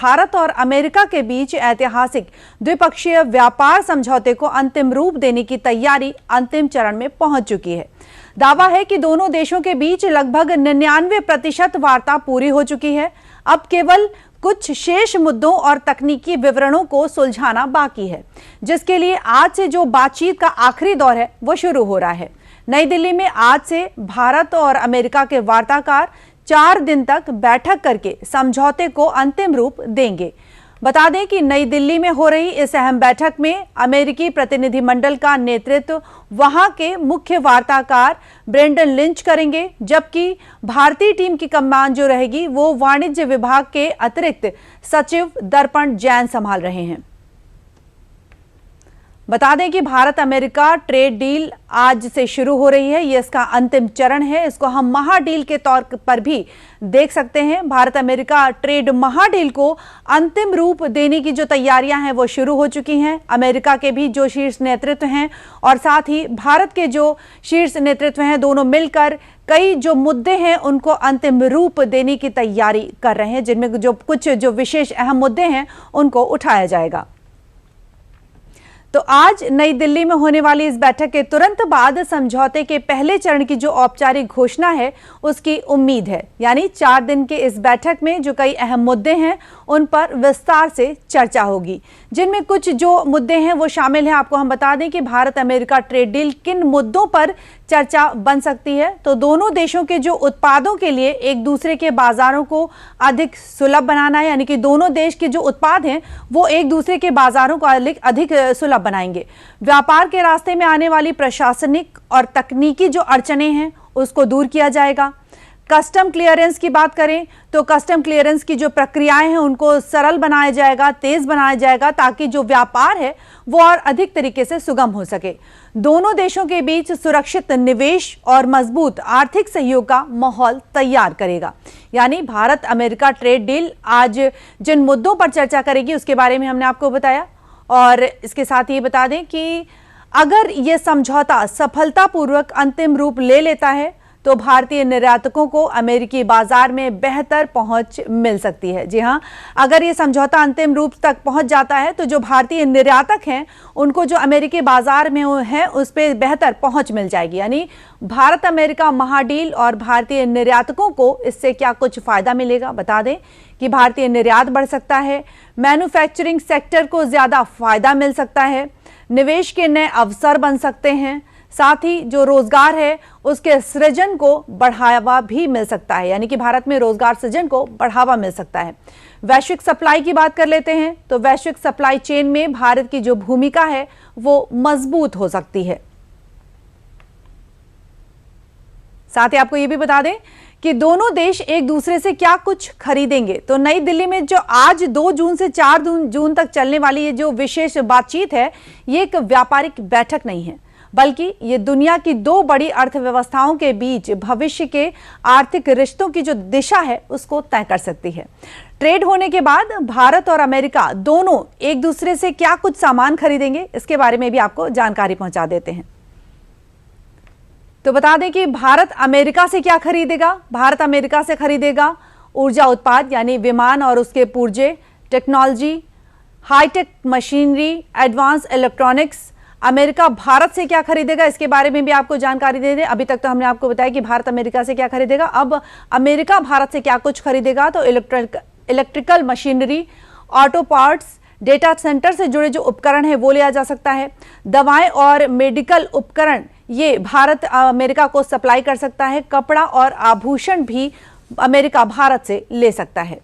भारत और अमेरिका के बीच ऐतिहासिक द्विपक्षीय व्यापार समझौते को अंतिम रूप देने की तैयारी अंतिम चरण में पहुंच चुकी है। दावा है कि दोनों देशों के बीच लगभग 99% वार्ता पूरी हो चुकी है। अब केवल कुछ शेष मुद्दों और तकनीकी विवरणों को सुलझाना बाकी है, जिसके लिए आज से जो बातचीत का आखिरी दौर है वो शुरू हो रहा है। नई दिल्ली में आज से भारत और अमेरिका के वार्ताकार 4 दिन तक बैठक करके समझौते को अंतिम रूप देंगे। बता दें कि नई दिल्ली में हो रही इस अहम बैठक में अमेरिकी प्रतिनिधिमंडल का नेतृत्व वहां के मुख्य वार्ताकार ब्रेंडन लिंच करेंगे, जबकि भारतीय टीम की कमान जो रहेगी वो वाणिज्य विभाग के अतिरिक्त सचिव दर्पण जैन संभाल रहे हैं। बता दें कि भारत अमेरिका ट्रेड डील आज से शुरू हो रही है। ये इसका अंतिम चरण है। इसको हम महाडील के तौर पर भी देख सकते हैं। भारत अमेरिका ट्रेड महाडील को अंतिम रूप देने की जो तैयारियां हैं वो शुरू हो चुकी हैं। अमेरिका के भी जो शीर्ष नेतृत्व हैं और साथ ही भारत के जो शीर्ष नेतृत्व हैं, दोनों मिलकर कई जो मुद्दे हैं उनको अंतिम रूप देने की तैयारी कर रहे हैं, जिनमें जो कुछ जो विशेष अहम मुद्दे हैं उनको उठाया जाएगा। तो आज नई दिल्ली में होने वाली इस बैठक के तुरंत बाद समझौते के पहले चरण की जो औपचारिक घोषणा है उसकी उम्मीद है। यानी 4 दिन के इस बैठक में जो कई अहम मुद्दे हैं उन पर विस्तार से चर्चा होगी, जिनमें कुछ जो मुद्दे हैं वो शामिल हैं। आपको हम बता दें कि भारत अमेरिका ट्रेड डील किन मुद्दों पर चर्चा बन सकती है। तो दोनों देशों के जो उत्पादों के लिए एक दूसरे के बाजारों को अधिक सुलभ बनाना है, यानी कि दोनों देश के जो उत्पाद हैं वो एक दूसरे के बाजारों को अधिक सुलभ बनाएंगे। व्यापार के रास्ते में आने वाली प्रशासनिक और तकनीकी जो अड़चनें हैं उसको दूर किया जाएगा। कस्टम क्लियरेंस की बात करें तो कस्टम क्लियरेंस की जो प्रक्रियाएं हैं उनको सरल बनाया जाएगा, तेज बनाया जाएगा, ताकि जो व्यापार है वो और अधिक तरीके से सुगम हो सके। दोनों देशों के बीच सुरक्षित निवेश और मजबूत आर्थिक सहयोग का माहौल तैयार करेगा। यानी भारत अमेरिका ट्रेड डील आज जिन मुद्दों पर चर्चा करेगी उसके बारे में हमने आपको बताया। और इसके साथ ये बता दें कि अगर ये समझौता सफलतापूर्वक अंतिम रूप ले लेता है तो भारतीय निर्यातकों को अमेरिकी बाजार में बेहतर पहुंच मिल सकती है। जी हां, अगर ये समझौता अंतिम रूप तक पहुंच जाता है तो जो भारतीय निर्यातक हैं उनको जो अमेरिकी बाजार में है उस पर बेहतर पहुंच मिल जाएगी। यानी भारत अमेरिका महाडील और भारतीय निर्यातकों को इससे क्या कुछ फायदा मिलेगा। बता दें कि भारतीय निर्यात बढ़ सकता है, मैन्युफैक्चरिंग सेक्टर को ज्यादा फायदा मिल सकता है, निवेश के नए अवसर बन सकते हैं, साथ ही जो रोजगार है उसके सृजन को बढ़ावा भी मिल सकता है। यानी कि भारत में रोजगार सृजन को बढ़ावा मिल सकता है। वैश्विक सप्लाई की बात कर लेते हैं तो वैश्विक सप्लाई चेन में भारत की जो भूमिका है वो मजबूत हो सकती है। साथ ही आपको ये भी बता दें कि दोनों देश एक दूसरे से क्या कुछ खरीदेंगे। तो नई दिल्ली में जो आज 2 जून से 4 जून तक चलने वाली ये जो विशेष बातचीत है ये एक व्यापारिक बैठक नहीं है, बल्कि ये दुनिया की 2 बड़ी अर्थव्यवस्थाओं के बीच भविष्य के आर्थिक रिश्तों की जो दिशा है उसको तय कर सकती है। ट्रेड होने के बाद भारत और अमेरिका दोनों एक दूसरे से क्या कुछ सामान खरीदेंगे इसके बारे में भी आपको जानकारी पहुंचा देते हैं। तो बता दें कि भारत अमेरिका से क्या खरीदेगा। भारत अमेरिका से खरीदेगा ऊर्जा उत्पाद यानी विमान और उसके पुर्जे, technology, high tech machinery, advance electronics. America Bharat से क्या खरीदेगा इसके बारे में भी आपको जानकारी दे दें। अभी तक तो हमने आपको बताया कि भारत अमेरिका से क्या खरीदेगा, अब अमेरिका भारत से क्या कुछ खरीदेगा। तो electrical machinery, auto parts, data centre से जुड़े जो उपकरण है वो लिया जा सकता है। दवाएं और मेडिकल उपकरण ये भारत अमेरिका को सप्लाई कर सकता है। कपड़ा और आभूषण भी अमेरिका भारत से ले सकता है।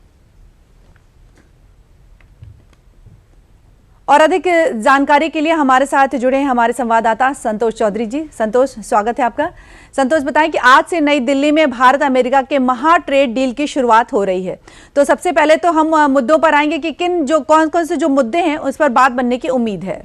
और अधिक जानकारी के लिए हमारे साथ जुड़े हैं हमारे संवाददाता संतोष चौधरी जी। संतोष, स्वागत है आपका। संतोष, बताएं कि आज से नई दिल्ली में भारत अमेरिका के महा ट्रेड डील की शुरुआत हो रही है। तो सबसे पहले तो हम मुद्दों पर आएंगे कि कौन कौन से जो मुद्दे हैं उस पर बात बनने की उम्मीद है।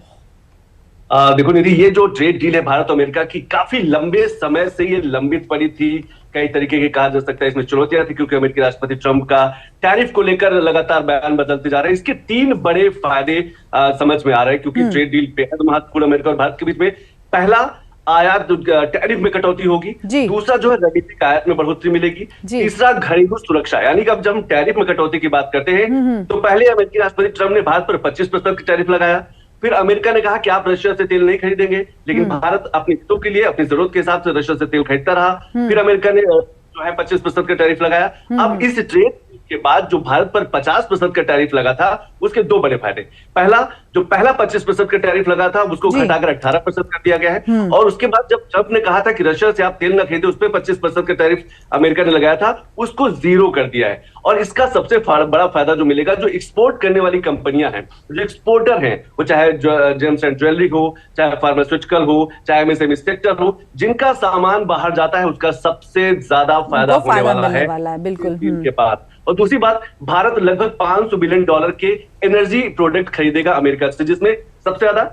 देखो निधि, ये जो ट्रेड डील है भारत अमेरिका की काफी लंबे समय से ये लंबित पड़ी थी। कई तरीके के कहा जा सकता है इसमें चुनौतियां थी, क्योंकि अमेरिकी राष्ट्रपति ट्रंप का टैरिफ को लेकर लगातार बयान बदलते जा रहे हैं। इसके 3 बड़े फायदे समझ में आ रहे हैं, क्योंकि ट्रेड डील बेहद महत्वपूर्ण अमेरिका और भारत के बीच में। पहला, आयात टैरिफ में कटौती होगी, दूसरा जो है रणनीतिक आयात में बढ़ोतरी मिलेगी, तीसरा घरेलू सुरक्षा। यानी कि अब जब हम टैरिफ में कटौती की बात करते हैं तो पहले अमेरिकी राष्ट्रपति ट्रंप ने भारत पर 25% की टैरिफ लगाया, फिर अमेरिका ने कहा कि आप रशिया से तेल नहीं खरीदेंगे, लेकिन भारत अपने हितों के लिए अपनी जरूरत के हिसाब से रशिया से तेल खरीदता रहा। फिर अमेरिका ने जो है 25% का टैरिफ लगाया। अब इस ट्रेड के बाद जो भारत पर 50% का टैरिफ लगा था, उसके दो बड़े फायदे। पहला, जो पहला 25% का टैरिफ लगा था उसको घटाकर 18% कर दिया गया है, और उसके बाद जब ट्रंप ने कहा था कि रशिया से आप तेल न खरीदे, उस पर 25% का टैरिफ अमेरिका ने लगाया था, उसको 0 कर दिया है। और इसका सबसे बड़ा फायदा जो मिलेगा, जो एक्सपोर्ट करने वाली कंपनियां हैं, जो एक्सपोर्टर हैं, वो चाहे जेम्स एंड ज्वेलरी हो, चाहे फार्मास्यूटिकल हो, चाहे एमएसएमई सेक्टर हो, जिनका सामान बाहर जाता है उसका सबसे ज्यादा फायदा होने वाला है बिल्कुल के बाद। और दूसरी बात, भारत लगभग $500 बिलियन के एनर्जी प्रोडक्ट खरीदेगा अमेरिका से, जिसमें सबसे ज्यादा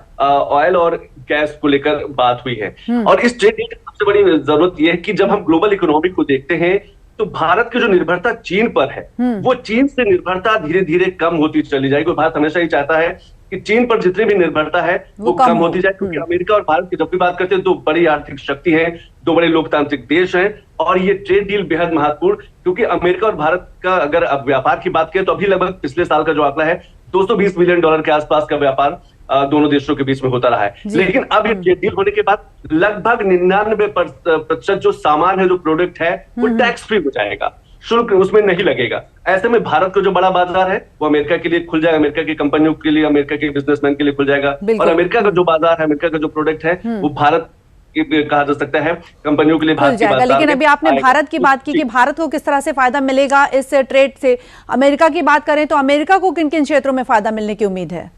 ऑयल और गैस को लेकर बात हुई है। और इस ट्रेड डील की सबसे बड़ी जरूरत यह है कि जब हम ग्लोबल इकोनॉमी को देखते हैं तो भारत की जो निर्भरता चीन पर है, वो चीन से निर्भरता धीरे धीरे कम होती चली जाएगी। भारत हमेशा ही चाहता है कि चीन पर जितनी भी निर्भरता है वो कम होती जाए, क्योंकि अमेरिका और भारत की जब भी बात करते हैं, दो बड़ी आर्थिक शक्ति हैं, दो बड़े लोकतांत्रिक देश हैं, और ये ट्रेड डील बेहद महत्वपूर्ण, क्योंकि अमेरिका और भारत का अगर अब व्यापार की बात करें तो अभी लगभग पिछले साल का जो आंकड़ा है $220 बिलियन के आसपास का व्यापार दोनों देशों के बीच में होता रहा है। लेकिन अब ये ट्रेड डील होने के बाद लगभग 99% जो सामान है, जो प्रोडक्ट है, वो टैक्स फ्री हो जाएगा, शुल्क उसमें नहीं लगेगा। ऐसे में भारत को जो बड़ा बाजार है वो अमेरिका के लिए खुल जाएगा, अमेरिका की कंपनियों के लिए, अमेरिका के बिजनेसमैन के लिए खुल जाएगा, और अमेरिका का जो बाजार है, अमेरिका का जो प्रोडक्ट है, वो भारत कहा जा सकता है कंपनियों के लिए भारत की बाजार। लेकिन अभी आपने भारत की बात की कि भारत को किस तरह से फायदा मिलेगा इस ट्रेड से। अमेरिका की बात करें तो अमेरिका को किन किन क्षेत्रों में फायदा मिलने की उम्मीद है?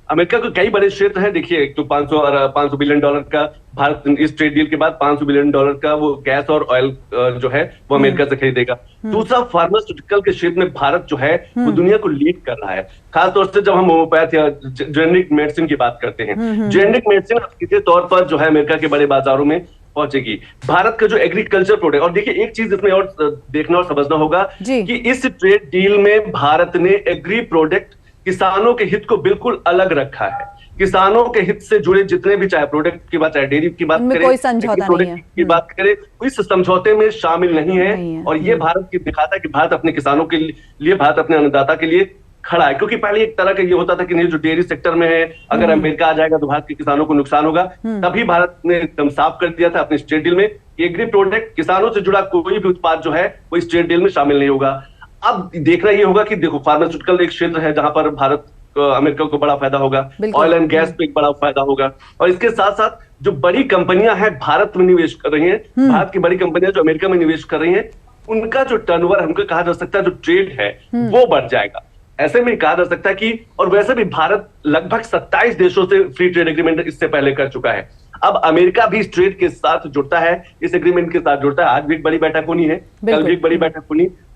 अमेरिका को कई बड़े क्षेत्र हैं। देखिए, एक तो $500 बिलियन का भारत इस ट्रेड डील के बाद $500 बिलियन का वो गैस और ऑयल जो है वो अमेरिका से खरीदेगा। दूसरा, फार्मास्यूटिकल के क्षेत्र में भारत जो है वो दुनिया को लीड कर रहा है, खासतौर से जब हम होम्योपैथ या जेनेरिक मेडिसिन की बात करते हैं। जेनेरिक मेडिसिन सीधे तौर पर जो है अमेरिका के बड़े बाजारों में पहुंचेगी। भारत का जो एग्रीकल्चर प्रोडक्ट, और देखिए एक चीज इसमें और देखना और समझना होगा कि इस ट्रेड डील में भारत ने एग्री प्रोडक्ट, किसानों के हित को बिल्कुल अलग रखा है। किसानों के हित से जुड़े जितने भी, चाहे प्रोडक्ट की बात, चाहे डेयरी की बात करें, कोई समझौता नहीं है, की बात करें, कोई समझौते में शामिल नहीं है। और ये भारत की दिखाता है कि भारत अपने किसानों के लिए, भारत अपने अन्नदाता के लिए खड़ा है। क्योंकि पहले एक तरह का ये होता था कि नहीं, जो डेयरी सेक्टर में है, अगर अमेरिका आ जाएगा तो भारत के किसानों को नुकसान होगा। तभी भारत ने एकदम साफ कर दिया था अपने इस ट्रेड डील में कि एग्री प्रोडक्ट, किसानों से जुड़ा कोई भी उत्पाद जो है वो इस ट्रेड डील में शामिल नहीं होगा। अब देखना ये होगा कि देखो, फार्मास्यूटिकल एक क्षेत्र है जहां पर भारत अमेरिका को बड़ा फायदा होगा, ऑयल एंड गैस पे एक बड़ा फायदा होगा, और इसके साथ साथ जो बड़ी कंपनियां हैं भारत में निवेश कर रही हैं, भारत की बड़ी कंपनियां जो अमेरिका में निवेश कर रही हैं, उनका जो टर्नओवर हमको कहा जा सकता है, जो ट्रेड है वो बढ़ जाएगा। ऐसे में कहा जा सकता है कि, और वैसे भी भारत लगभग 27 देशों से फ्री ट्रेड एग्रीमेंट इससे पहले कर चुका है। अब अमेरिका भी इस ट्रेड के साथ जुड़ता है, इस एग्रीमेंट के साथ जुड़ता है। आज भी एक बड़ी बैठक होनी है, कल भी एक बड़ी बैठक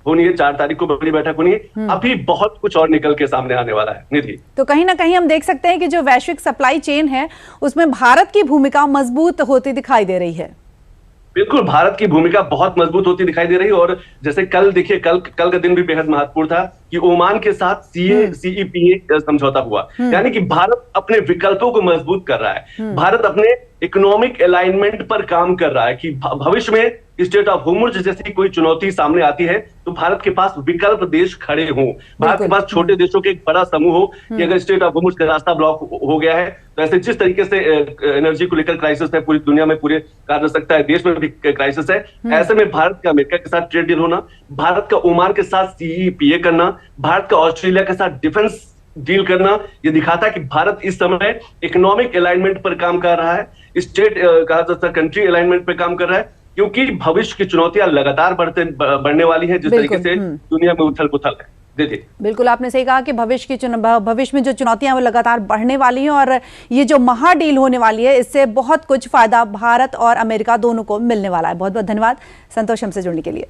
होनी है, 4 तारीख को बड़ी बैठक होनी है। अभी बहुत कुछ और निकल के सामने आने वाला है निधि। तो कहीं ना कहीं हम देख सकते हैं कि जो वैश्विक सप्लाई चेन है उसमें भारत की भूमिका मजबूत होती दिखाई दे रही है। बिल्कुल, भारत की भूमिका बहुत मजबूत होती दिखाई दे रही है। और जैसे कल देखिए, कल का दिन भी बेहद महत्वपूर्ण था कि ओमान के साथ CEPA समझौता हुआ। यानी कि भारत अपने विकल्पों को मजबूत कर रहा है, भारत अपने इकोनॉमिक अलाइनमेंट पर काम कर रहा है कि भविष्य में स्टेट ऑफ होर्मुज़ जैसी कोई चुनौती सामने आती है तो भारत के पास विकल्प देश खड़े हों, भारत के पास छोटे देशों के एक बड़ा समूह हो कि अगर स्टेट ऑफ होर्मुज़ का रास्ता ब्लॉक हो गया है तो ऐसे जिस तरीके से एनर्जी को लेकर क्राइसिस है पूरी दुनिया में, पूरे कहा जा सकता है देश में भी क्राइसिस है, ऐसे में भारत का अमेरिका के साथ ट्रेड डील होना, भारत का ओमान के साथ CEPA करना, भारत का ऑस्ट्रेलिया के साथ डिफेंस डील करना, ये दिखाता है कि भारत इस समय इकोनॉमिक अलाइनमेंट पर काम कर रहा है, स्टेट कहा जाता है कंट्री अलाइनमेंट पर काम कर रहा है, क्योंकि भविष्य की चुनौतियां लगातार बढ़ने वाली है जिस तरीके से दुनिया में उथल पुथल है। बिल्कुल, आपने सही कहा कि भविष्य में जो चुनौतियां वो लगातार बढ़ने वाली हैं, और ये जो महा डील होने वाली है इससे बहुत कुछ फायदा भारत और अमेरिका दोनों को मिलने वाला है। बहुत बहुत धन्यवाद संतोष हमसे जुड़ने के लिए।